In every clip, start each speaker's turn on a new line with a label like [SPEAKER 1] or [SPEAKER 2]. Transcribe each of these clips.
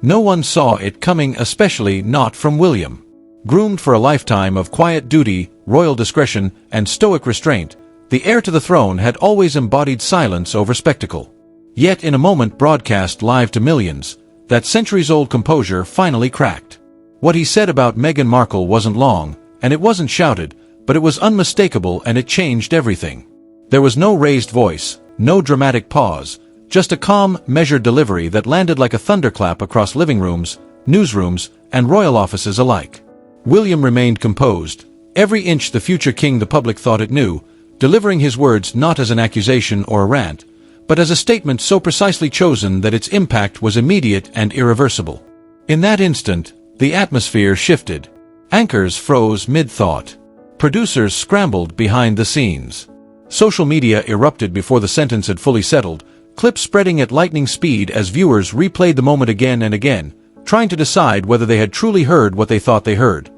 [SPEAKER 1] No one saw it coming, especially not from William. Groomed for a lifetime of quiet duty, royal discretion, and stoic restraint, the heir to the throne had always embodied silence over spectacle. Yet in a moment broadcast live to millions, that centuries-old composure finally cracked. What he said about Meghan Markle wasn't long, and it wasn't shouted, but it was unmistakable, and it changed everything. There was no raised voice, no dramatic pause, just a calm, measured delivery that landed like a thunderclap across living rooms, newsrooms, and royal offices alike. William remained composed, every inch the future king the public thought it knew, delivering his words not as an accusation or a rant, but as a statement so precisely chosen that its impact was immediate and irreversible. In that instant, the atmosphere shifted. Anchors froze mid-thought. Producers scrambled behind the scenes. Social media erupted before the sentence had fully settled, clips spreading at lightning speed as viewers replayed the moment again and again, trying to decide whether they had truly heard what they thought they heard.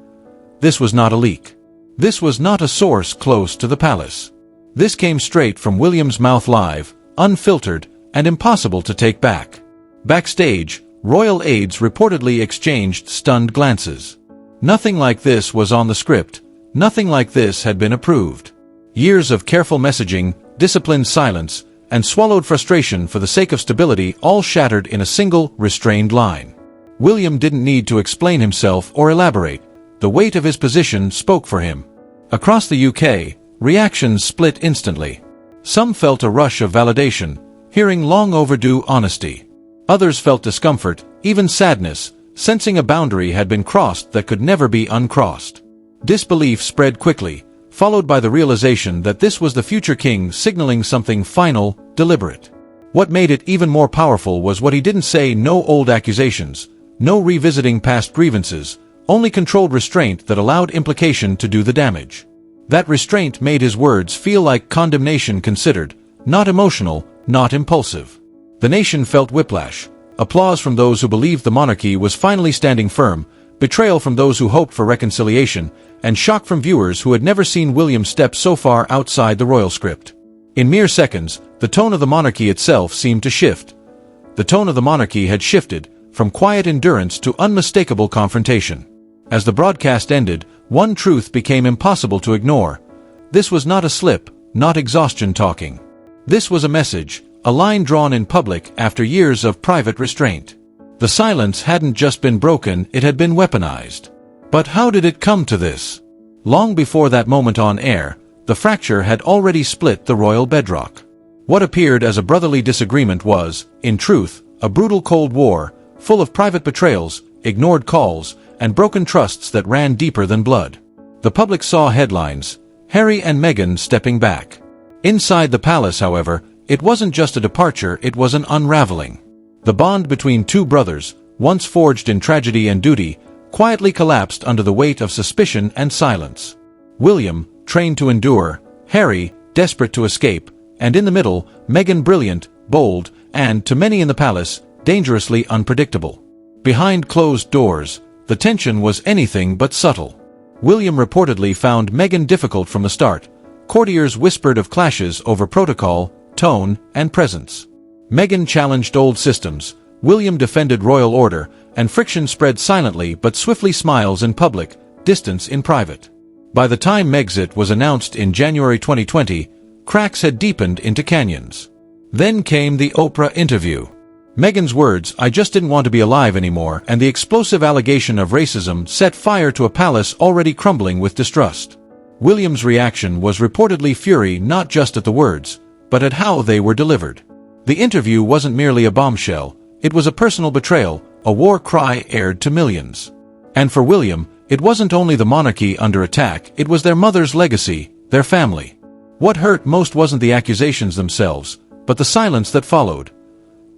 [SPEAKER 1] This was not a leak. This was not a source close to the palace. This came straight from William's mouth, live, unfiltered, and impossible to take back. Backstage, royal aides reportedly exchanged stunned glances. Nothing like this was on the script. Nothing like this had been approved. Years of careful messaging, disciplined silence, and swallowed frustration for the sake of stability all shattered in a single, restrained line. William didn't need to explain himself or elaborate. The weight of his position spoke for him. Across the UK, reactions split instantly. Some felt a rush of validation, hearing long overdue honesty. Others felt discomfort, even sadness, sensing a boundary had been crossed that could never be uncrossed. Disbelief spread quickly, followed by the realization that this was the future king signaling something final, deliberate. What made it even more powerful was what he didn't say: no old accusations, no revisiting past grievances, only controlled restraint that allowed implication to do the damage. That restraint made his words feel like condemnation considered, not emotional, not impulsive. The nation felt whiplash, applause from those who believed the monarchy was finally standing firm, betrayal from those who hoped for reconciliation, and shock from viewers who had never seen William step so far outside the royal script. In mere seconds, the tone of the monarchy itself seemed to shift. The tone of the monarchy had shifted, from quiet endurance to unmistakable confrontation. As the broadcast ended, one truth became impossible to ignore. This was not a slip, not exhaustion talking. This was a message, a line drawn in public after years of private restraint. The silence hadn't just been broken, it had been weaponized. But how did it come to this? Long before that moment on air, the fracture had already split the royal bedrock. What appeared as a brotherly disagreement was, in truth, a brutal Cold War, full of private betrayals, ignored calls, and broken trusts that ran deeper than blood. The public saw headlines: Harry and Meghan stepping back. Inside the palace, however, it wasn't just a departure, it was an unraveling. The bond between two brothers, once forged in tragedy and duty, quietly collapsed under the weight of suspicion and silence. William, trained to endure; Harry, desperate to escape; and in the middle, Meghan, brilliant, bold, and, to many in the palace, dangerously unpredictable. Behind closed doors, the tension was anything but subtle. William reportedly found Meghan difficult from the start. Courtiers whispered of clashes over protocol, tone, and presence. Meghan challenged old systems, William defended royal order, and friction spread silently but swiftly: smiles in public, distance in private. By the time Megxit was announced in January 2020, cracks had deepened into canyons. Then came the Oprah interview. Meghan's words, "I just didn't want to be alive anymore," and the explosive allegation of racism set fire to a palace already crumbling with distrust. William's reaction was reportedly fury, not just at the words, but at how they were delivered. The interview wasn't merely a bombshell, it was a personal betrayal, a war cry aired to millions. And for William, it wasn't only the monarchy under attack, it was their mother's legacy, their family. What hurt most wasn't the accusations themselves, but the silence that followed.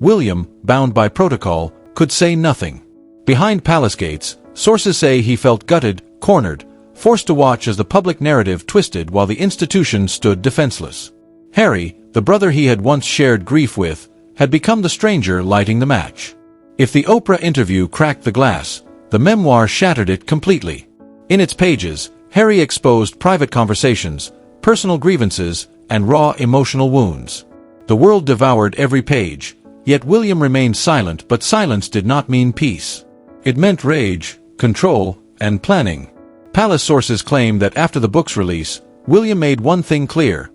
[SPEAKER 1] William, bound by protocol, could say nothing. Behind palace gates, sources say he felt gutted, cornered, forced to watch as the public narrative twisted while the institution stood defenseless. Harry, the brother he had once shared grief with, had become the stranger lighting the match. If the Oprah interview cracked the glass, the memoir shattered it completely. In its pages, Harry exposed private conversations, personal grievances, and raw emotional wounds. The world devoured every page, Yet William remained silent, but silence did not mean peace. It meant rage, control, and planning. Palace sources claim that after the book's release, William made one thing clear: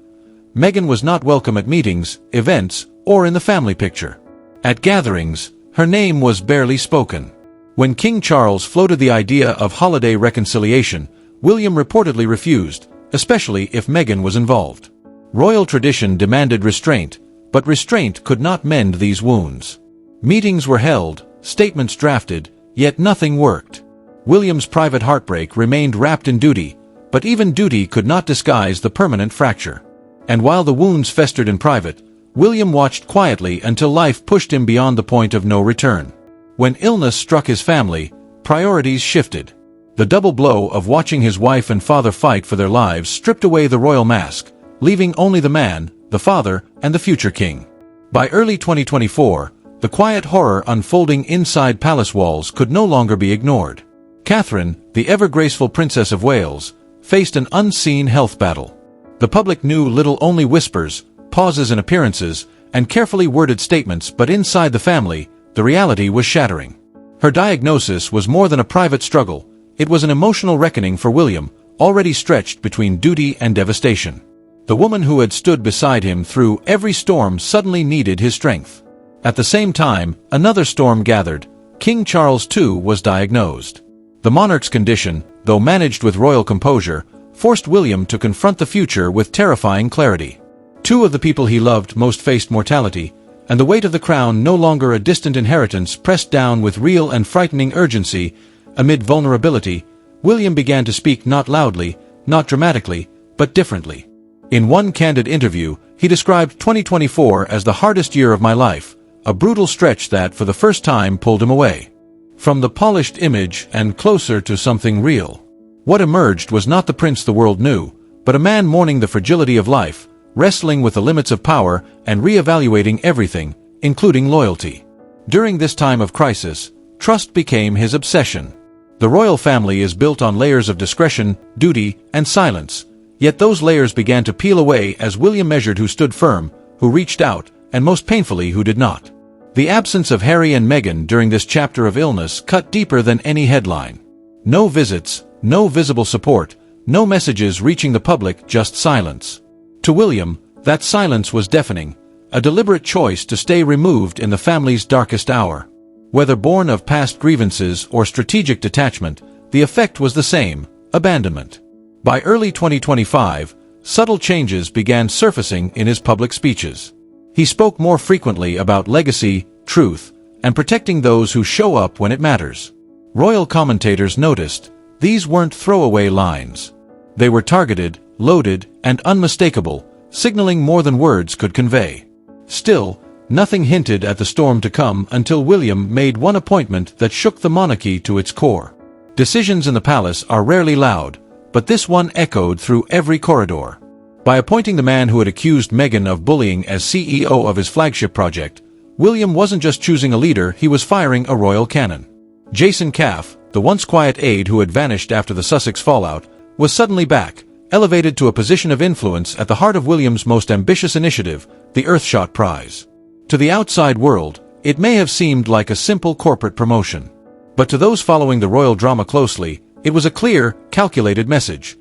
[SPEAKER 1] Meghan was not welcome at meetings, events, or in the family picture. At gatherings, her name was barely spoken. When King Charles floated the idea of holiday reconciliation, William reportedly refused, especially if Meghan was involved. Royal tradition demanded restraint, but restraint could not mend these wounds. Meetings were held, statements drafted, yet nothing worked. William's private heartbreak remained wrapped in duty, but even duty could not disguise the permanent fracture. And while the wounds festered in private, William watched quietly until life pushed him beyond the point of no return. When illness struck his family, priorities shifted. The double blow of watching his wife and father fight for their lives stripped away the royal mask, leaving only the man, the father, and the future king. By early 2024, the quiet horror unfolding inside palace walls could no longer be ignored. Catherine, the ever-graceful Princess of Wales, faced an unseen health battle. The public knew little, only whispers, pauses in appearances, and carefully worded statements, but inside the family, the reality was shattering. Her diagnosis was more than a private struggle. It was an emotional reckoning for William, already stretched between duty and devastation. The woman who had stood beside him through every storm suddenly needed his strength. At the same time, another storm gathered. King Charles II was diagnosed. The monarch's condition, though managed with royal composure, forced William to confront the future with terrifying clarity. Two of the people he loved most faced mortality, and the weight of the crown, no longer a distant inheritance, pressed down with real and frightening urgency. Amid vulnerability, William began to speak, not loudly, not dramatically, but differently. In one candid interview, he described 2024 as the hardest year of my life, a brutal stretch that for the first time pulled him away from the polished image and closer to something real. What emerged was not the prince the world knew, but a man mourning the fragility of life, wrestling with the limits of power, and re-evaluating everything, including loyalty. During this time of crisis, trust became his obsession. The royal family is built on layers of discretion, duty, and silence, yet those layers began to peel away as William measured who stood firm, who reached out, and most painfully who did not. The absence of Harry and Meghan during this chapter of illness cut deeper than any headline. No visits, no visible support, no messages reaching the public, just silence. To William, that silence was deafening, a deliberate choice to stay removed in the family's darkest hour. Whether born of past grievances or strategic detachment, the effect was the same: abandonment. By early 2025, subtle changes began surfacing in his public speeches. He spoke more frequently about legacy, truth, and protecting those who show up when it matters. Royal commentators noticed these weren't throwaway lines. They were targeted, loaded, and unmistakable, signaling more than words could convey. Still, nothing hinted at the storm to come until William made one appointment that shook the monarchy to its core. Decisions in the palace are rarely loud, but this one echoed through every corridor. By appointing the man who had accused Meghan of bullying as CEO of his flagship project, William wasn't just choosing a leader, he was firing a royal cannon. Jason Caff, the once quiet aide who had vanished after the Sussex fallout, was suddenly back, elevated to a position of influence at the heart of William's most ambitious initiative, the Earthshot Prize. To the outside world, it may have seemed like a simple corporate promotion. But to those following the royal drama closely, it was a clear, calculated message.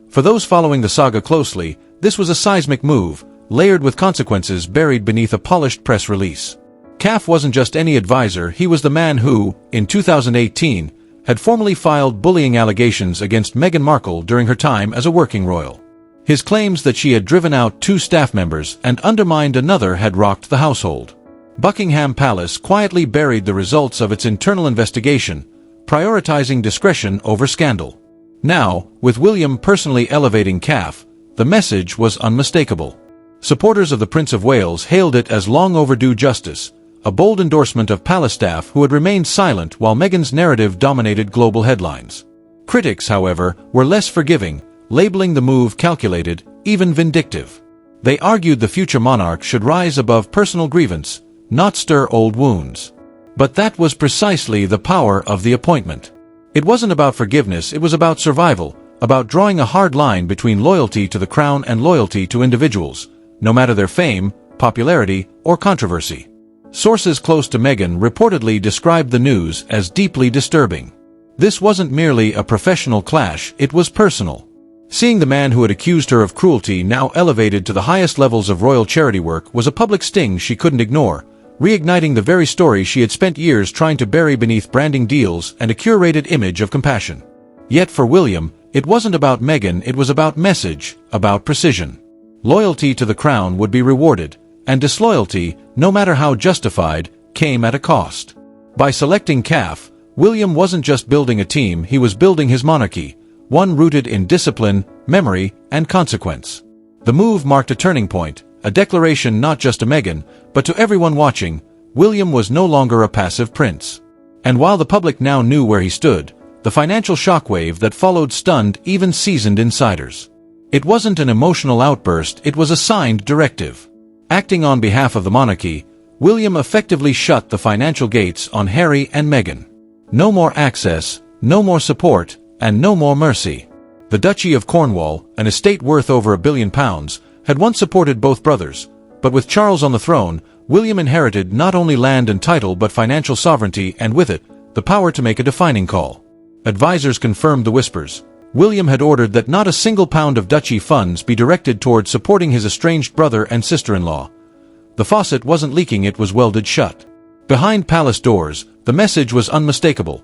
[SPEAKER 1] For those following the saga closely, this was a seismic move, layered with consequences buried beneath a polished press release. Caff wasn't just any advisor, he was the man who, in 2018, had formally filed bullying allegations against Meghan Markle during her time as a working royal. His claims that she had driven out 2 staff members and undermined another had rocked the household. Buckingham Palace quietly buried the results of its internal investigation, prioritizing discretion over scandal. Now, with William personally elevating Caff, the message was unmistakable. Supporters of the Prince of Wales hailed it as long overdue justice, a bold endorsement of palace staff who had remained silent while Meghan's narrative dominated global headlines. Critics, however, were less forgiving, labeling the move calculated, even vindictive. They argued the future monarch should rise above personal grievance, not stir old wounds. But that was precisely the power of the appointment. It wasn't about forgiveness, it was about survival, about drawing a hard line between loyalty to the crown and loyalty to individuals, no matter their fame, popularity, or controversy. Sources close to Meghan reportedly described the news as deeply disturbing. This wasn't merely a professional clash, it was personal. Seeing the man who had accused her of cruelty now elevated to the highest levels of royal charity work was a public sting she couldn't ignore, reigniting the very story she had spent years trying to bury beneath branding deals and a curated image of compassion. Yet for William, it wasn't about Meghan, it was about message, about precision. Loyalty to the crown would be rewarded, and disloyalty, no matter how justified, came at a cost. By selecting CAF, William wasn't just building a team, he was building his monarchy, one rooted in discipline, memory, and consequence. The move marked a turning point, a declaration not just to Meghan, but to everyone watching. William was no longer a passive prince. And while the public now knew where he stood, the financial shockwave that followed stunned even seasoned insiders. It wasn't an emotional outburst, it was a signed directive. Acting on behalf of the monarchy, William effectively shut the financial gates on Harry and Meghan. No more access, no more support, and no more mercy. The Duchy of Cornwall, an estate worth over £1 billion, had once supported both brothers, but with Charles on the throne, William inherited not only land and title but financial sovereignty and with it, the power to make a defining call. Advisors confirmed the whispers. William had ordered that not a single pound of duchy funds be directed toward supporting his estranged brother and sister-in-law. The faucet wasn't leaking, it was welded shut. Behind palace doors, the message was unmistakable.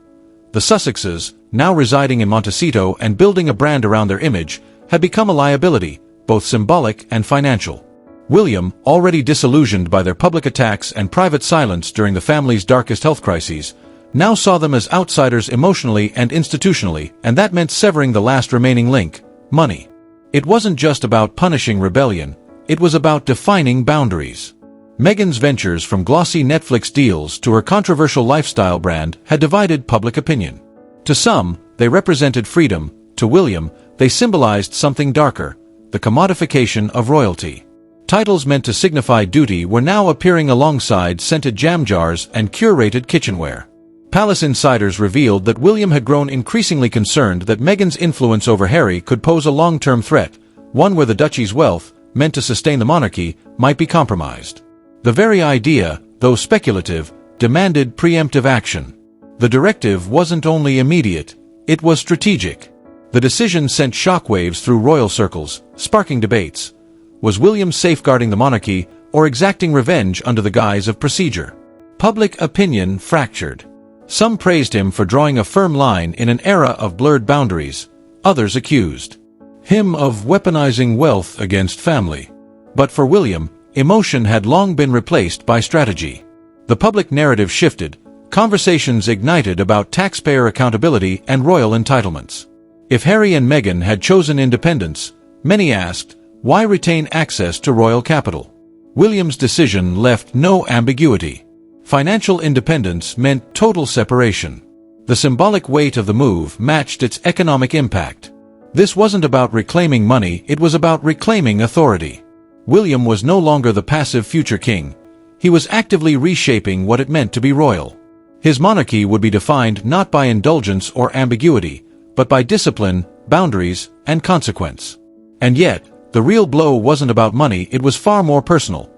[SPEAKER 1] The Sussexes, now residing in Montecito and building a brand around their image, had become a liability, both symbolic and financial. William, already disillusioned by their public attacks and private silence during the family's darkest health crises, now saw them as outsiders emotionally and institutionally, and that meant severing the last remaining link, money. It wasn't just about punishing rebellion, it was about defining boundaries. Meghan's ventures, from glossy Netflix deals to her controversial lifestyle brand, had divided public opinion. To some, they represented freedom; to William, they symbolized something darker, the commodification of royalty. Titles meant to signify duty were now appearing alongside scented jam jars and curated kitchenware. Palace insiders revealed that William had grown increasingly concerned that Meghan's influence over Harry could pose a long-term threat, one where the duchy's wealth, meant to sustain the monarchy, might be compromised. The very idea, though speculative, demanded preemptive action. The directive wasn't only immediate, it was strategic. The decision sent shockwaves through royal circles, sparking debates. Was William safeguarding the monarchy, or exacting revenge under the guise of procedure? Public opinion fractured. Some praised him for drawing a firm line in an era of blurred boundaries. Others accused him of weaponizing wealth against family. But for William, emotion had long been replaced by strategy. The public narrative shifted, conversations ignited about taxpayer accountability and royal entitlements. If Harry and Meghan had chosen independence, many asked, why retain access to royal capital? William's decision left no ambiguity. Financial independence meant total separation. The symbolic weight of the move matched its economic impact. This wasn't about reclaiming money, it was about reclaiming authority. William was no longer the passive future king. He was actively reshaping what it meant to be royal. His monarchy would be defined not by indulgence or ambiguity, but by discipline, boundaries, and consequence. And yet, the real blow wasn't about money, it was far more personal.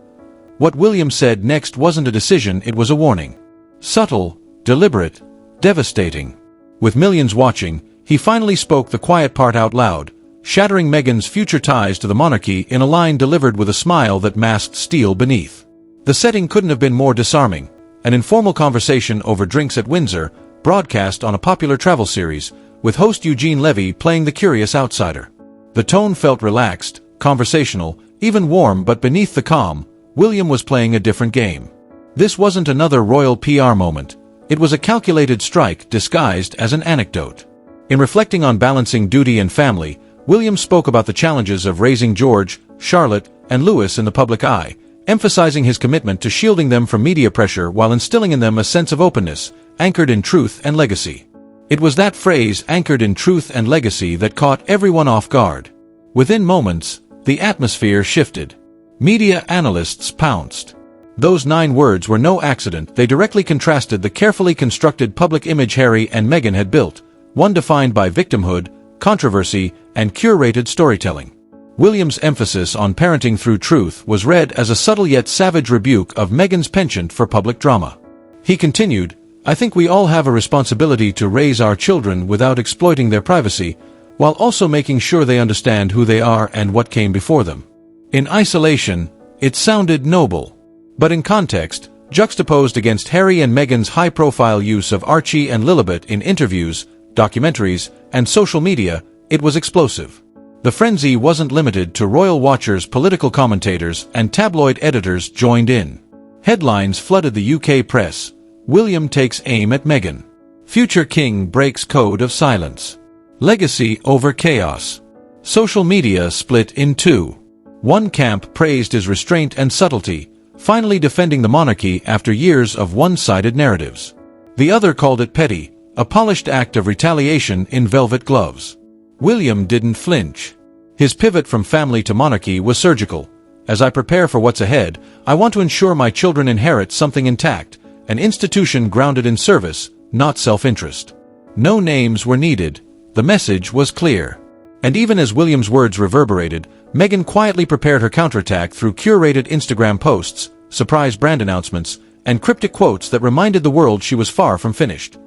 [SPEAKER 1] What William said next wasn't a decision, it was a warning. Subtle, deliberate, devastating. With millions watching, he finally spoke the quiet part out loud, shattering Meghan's future ties to the monarchy in a line delivered with a smile that masked steel beneath. The setting couldn't have been more disarming. An informal conversation over drinks at Windsor, broadcast on a popular travel series, with host Eugene Levy playing the curious outsider. The tone felt relaxed, conversational, even warm, but beneath the calm, William was playing a different game. This wasn't another royal PR moment. It was a calculated strike disguised as an anecdote. In reflecting on balancing duty and family, William spoke about the challenges of raising George, Charlotte, and Louis in the public eye, emphasizing his commitment to shielding them from media pressure while instilling in them a sense of openness, anchored in truth and legacy. It was that phrase, anchored in truth and legacy, that caught everyone off guard. Within moments, the atmosphere shifted. Media analysts pounced. Those 9 words were no accident, they directly contrasted the carefully constructed public image Harry and Meghan had built, one defined by victimhood, controversy, and curated storytelling. William's emphasis on parenting through truth was read as a subtle yet savage rebuke of Meghan's penchant for public drama. He continued, "I think we all have a responsibility to raise our children without exploiting their privacy, while also making sure they understand who they are and what came before them." In isolation, it sounded noble. But in context, juxtaposed against Harry and Meghan's high-profile use of Archie and Lilibet in interviews, documentaries, and social media, it was explosive. The frenzy wasn't limited to royal watchers, political commentators, and tabloid editors joined in. Headlines flooded the UK press. William takes aim at Meghan. Future king breaks code of silence. Legacy over chaos. Social media split in two. One camp praised his restraint and subtlety, finally defending the monarchy after years of one-sided narratives. The other called it petty, a polished act of retaliation in velvet gloves. William didn't flinch. His pivot from family to monarchy was surgical. "As I prepare for what's ahead, I want to ensure my children inherit something intact, an institution grounded in service, not self-interest." No names were needed. The message was clear. And even as William's words reverberated, Meghan quietly prepared her counterattack through curated Instagram posts, surprise brand announcements, and cryptic quotes that reminded the world she was far from finished.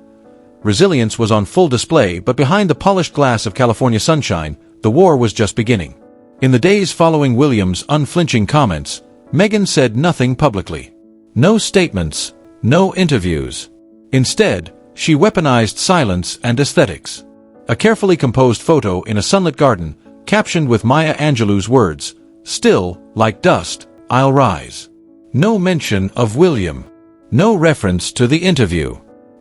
[SPEAKER 1] Resilience was on full display, but behind the polished glass of California sunshine, the war was just beginning. In the days following William's unflinching comments, Meghan said nothing publicly. No statements, no interviews. Instead, she weaponized silence and aesthetics. A carefully composed photo in a sunlit garden, captioned with Maya Angelou's words, "Still, like dust, I'll rise." No mention of William. No reference to the interview.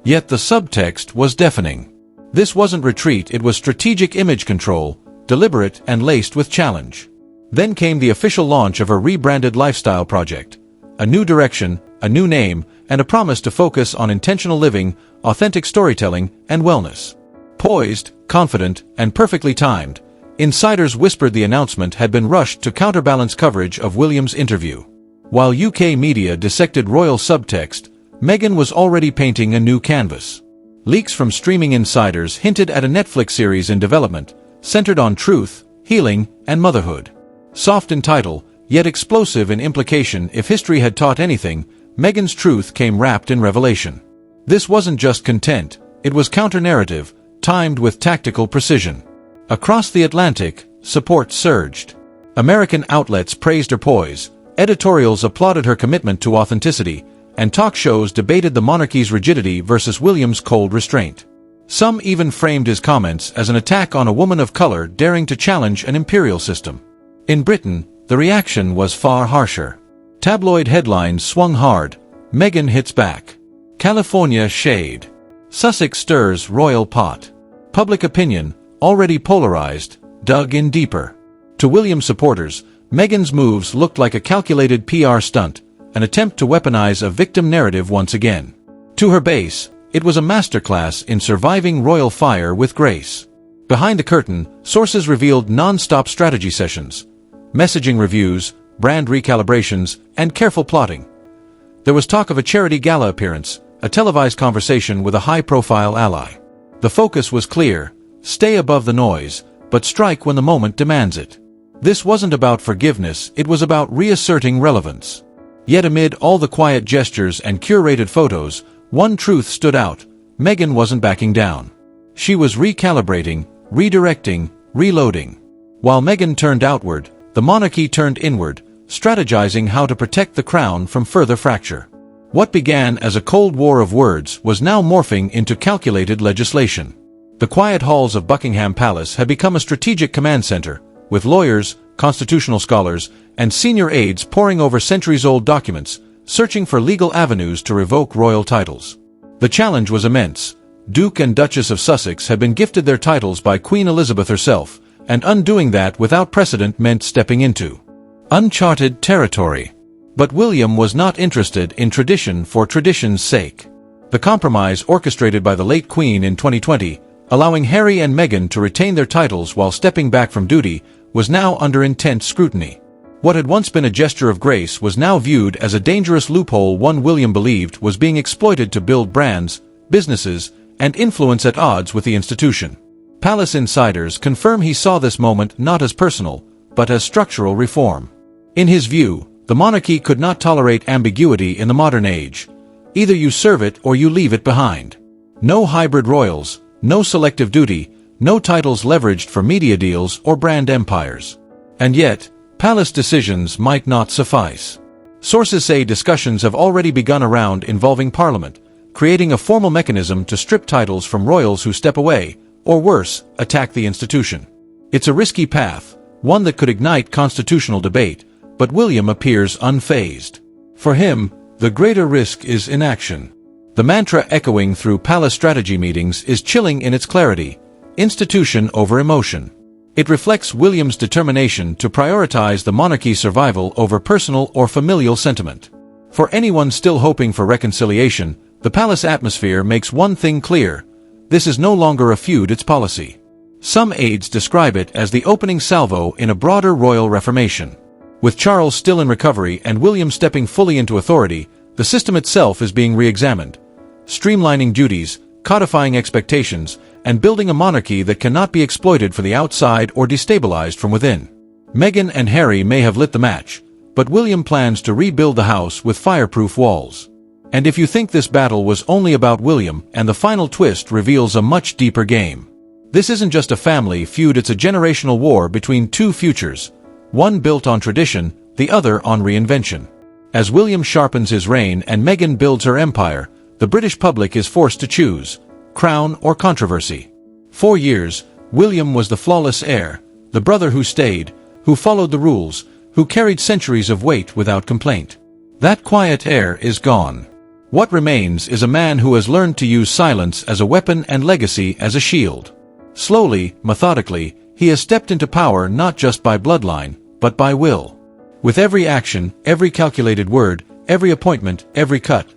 [SPEAKER 1] Yet the subtext was deafening. This wasn't retreat, it was strategic image control, deliberate and laced with challenge. Then came the official launch of her rebranded lifestyle project. A new direction, a new name, and a promise to focus on intentional living, authentic storytelling, and wellness. Poised, confident, and perfectly timed, insiders whispered the announcement had been rushed to counterbalance coverage of William's interview. While UK media dissected royal subtext, Meghan was already painting a new canvas. Leaks from streaming insiders hinted at a Netflix series in development, centered on truth, healing, and motherhood. Soft in title, yet explosive in implication. If history had taught anything, Meghan's truth came wrapped in revelation. This wasn't just content, it was counter-narrative, timed with tactical precision. Across the Atlantic, support surged. American outlets praised her poise, editorials applauded her commitment to authenticity, and talk shows debated the monarchy's rigidity versus William's cold restraint. Some even framed his comments as an attack on a woman of color daring to challenge an imperial system. In Britain, the reaction was far harsher. Tabloid headlines swung hard. Meghan hits back. California shade. Sussex stirs royal pot. Public opinion, already polarized, dug in deeper. To William's supporters, Meghan's moves looked like a calculated PR stunt, an attempt to weaponize a victim narrative once again. To her base, it was a masterclass in surviving royal fire with grace. Behind the curtain, sources revealed non-stop strategy sessions, messaging reviews, brand recalibrations, and careful plotting. There was talk of a charity gala appearance, a televised conversation with a high-profile ally. The focus was clear: stay above the noise, but strike when the moment demands it. This wasn't about forgiveness, it was about reasserting relevance. Yet amid all the quiet gestures and curated photos, one truth stood out: Meghan wasn't backing down. She was recalibrating, redirecting, reloading. While Meghan turned outward, the monarchy turned inward, strategizing how to protect the crown from further fracture. What began as a cold war of words was now morphing into calculated legislation. The quiet halls of Buckingham Palace had become a strategic command center, with lawyers, constitutional scholars, and senior aides poring over centuries-old documents, searching for legal avenues to revoke royal titles. The challenge was immense. Duke and Duchess of Sussex had been gifted their titles by Queen Elizabeth herself, and undoing that without precedent meant stepping into uncharted territory. But William was not interested in tradition for tradition's sake. The compromise orchestrated by the late Queen in 2020, allowing Harry and Meghan to retain their titles while stepping back from duty, was now under intense scrutiny. What had once been a gesture of grace was now viewed as a dangerous loophole one William believed was being exploited to build brands, businesses, and influence at odds with the institution. Palace insiders confirm he saw this moment not as personal, but as structural reform. In his view, the monarchy could not tolerate ambiguity in the modern age. Either you serve it or you leave it behind. No hybrid royals, no selective duty, no titles leveraged for media deals or brand empires. And yet, palace decisions might not suffice. Sources say discussions have already begun around involving Parliament, creating a formal mechanism to strip titles from royals who step away, or worse, attack the institution. It's a risky path, one that could ignite constitutional debate, but William appears unfazed. For him, the greater risk is inaction. The mantra echoing through palace strategy meetings is chilling in its clarity: institution over emotion. It reflects William's determination to prioritize the monarchy's survival over personal or familial sentiment. For anyone still hoping for reconciliation, the palace atmosphere makes one thing clear: this is no longer a feud, it's policy. Some aides describe it as the opening salvo in a broader royal reformation. With Charles still in recovery and William stepping fully into authority, the system itself is being re-examined. Streamlining duties, codifying expectations, and building a monarchy that cannot be exploited for the outside or destabilized from within. Meghan and Harry may have lit the match, but William plans to rebuild the house with fireproof walls. And if you think this battle was only about William, and the final twist reveals a much deeper game. This isn't just a family feud, it's a generational war between two futures, one built on tradition, the other on reinvention. As William sharpens his reign and Meghan builds her empire, the British public is forced to choose: crown or controversy. For years, William was the flawless heir, the brother who stayed, who followed the rules, who carried centuries of weight without complaint. That quiet heir is gone. What remains is a man who has learned to use silence as a weapon and legacy as a shield. Slowly, methodically, he has stepped into power not just by bloodline, but by will. With every action, every calculated word, every appointment, every cut,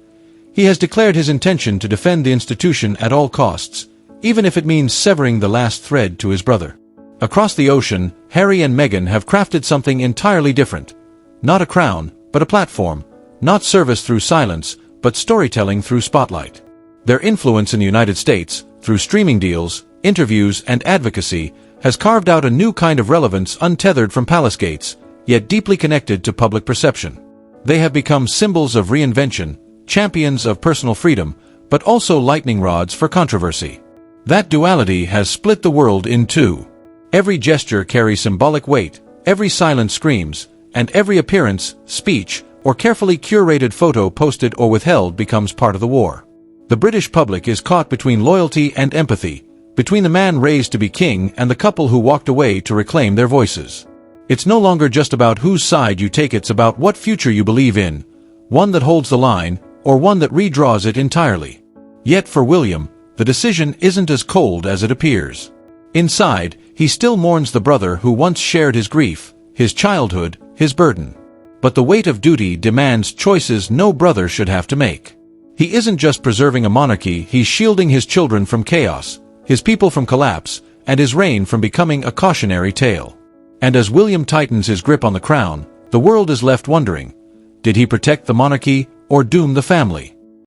[SPEAKER 1] he has declared his intention to defend the institution at all costs, even if it means severing the last thread to his brother. Across the ocean, Harry and Meghan have crafted something entirely different. Not a crown, but a platform. Not service through silence, but storytelling through spotlight. Their influence in the United States, through streaming deals, interviews, and advocacy, has carved out a new kind of relevance untethered from palace gates, yet deeply connected to public perception. They have become symbols of reinvention, champions of personal freedom, but also lightning rods for controversy. That duality has split the world in two. Every gesture carries symbolic weight, every silence screams, and every appearance, speech, or carefully curated photo posted or withheld becomes part of the war. The British public is caught between loyalty and empathy, between the man raised to be king and the couple who walked away to reclaim their voices. It's no longer just about whose side you take, it's about what future you believe in, one that holds the line, or one that redraws it entirely. Yet for William, the decision isn't as cold as it appears. Inside, he still mourns the brother who once shared his grief, his childhood, his burden. But the weight of duty demands choices no brother should have to make. He isn't just preserving a monarchy, he's shielding his children from chaos, his people from collapse, and his reign from becoming a cautionary tale. And as William tightens his grip on the crown, the world is left wondering, did he protect the monarchy or doom the family?